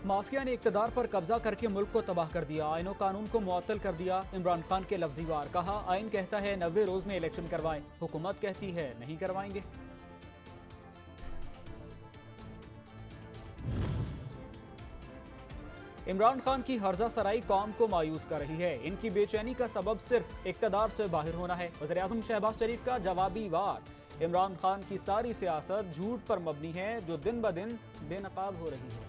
Mafia ने इक्तदार पर कब्जा करके मुल्क को तबाह कर दिया, आईन और कानून को मुअत्तल कर दिया। इमरान खान के लफ्जी वार, कहा आइन कहता है 90 रोज में इलेक्शन करवाएं, हुकूमत कहती है नहीं करवाएंगे। इमरान खान की हर्जा सराई कौम को मायूस कर रही है, इनकी बेचैनी का सबब सिर्फ इक्तदार से बाहर होना है। वज़ीर-ए-आज़म शहबाज शरीफ का जवाबी वार, इमरान खान की सारी सियासत झूठ पर मबनी है जो दिन ब दिन बेनकाब हो रही है।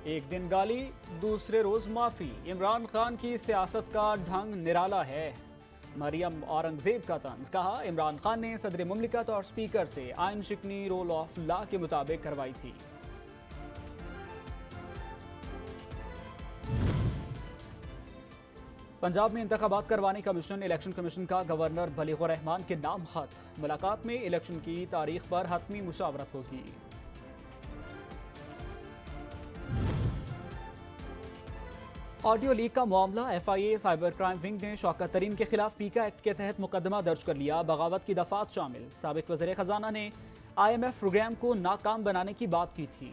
एक दिन गाली, दूसरे रोज माफी, इमरान खान की सियासत का ढंग निराला है। मरियम औरंगजेब का तंज, कहा इमरान खान ने सदर मुमलिकत और स्पीकर से आइन शिकनी रोल ऑफ लॉ के मुताबिक करवाई थी। पंजाब में इंतखाबात करवाने कमीशन, इलेक्शन कमीशन का गवर्नर बलीगुर रहमान के नाम खत, मुलाकात में इलेक्शन की तारीख पर हतमी मुशावरत होगी। ऑडियो लीक का मामला, FIA साइबर क्राइम विंग ने शौकत तरीन के खिलाफ पीका एक्ट के तहत मुकदमा दर्ज कर लिया। बगावत की दफात शामिल, साबिक वज़ीर खजाना ने IMF प्रोग्राम को नाकाम बनाने की बात की थी।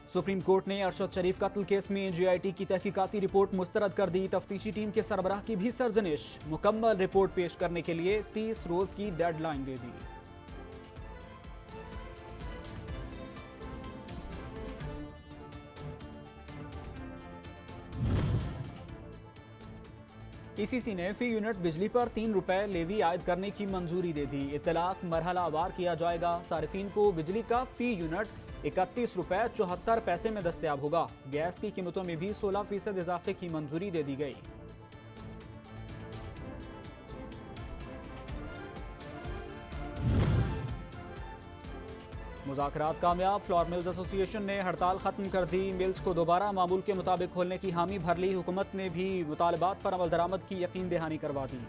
सुप्रीम कोर्ट ने अरशद शरीफ कत्ल केस में GIT की तहकीकाती रिपोर्ट मुस्तरद कर दी। तफ्तीशी टीम के सरबराह की भी सरजनिश, मुकम्मल रिपोर्ट पेश करने के लिए 30 रोज की डेडलाइन दे दी। ECC ने फी यूनिट बिजली पर 3 रुपए लेवी आयद करने की मंजूरी दे दी। इतलाक मरहलावार किया जाएगा। सार्फिन को बिजली का फी यूनिट 31 रुपए 74 पैसे में दस्तयाब होगा। गैस की कीमतों में भी 16% इजाफे की मंजूरी दे दी गई। मुज़ाकरात कामयाब, फ्लोर मिल्स एसोसिएशन ने हड़ताल खत्म कर दी। मिल्स को दोबारा मामूल के मुताबिक खोलने की हामी भर ली। हुकूमत ने भी मुतालबात पर अमल दरामद की यकीन दहानी करवा दी।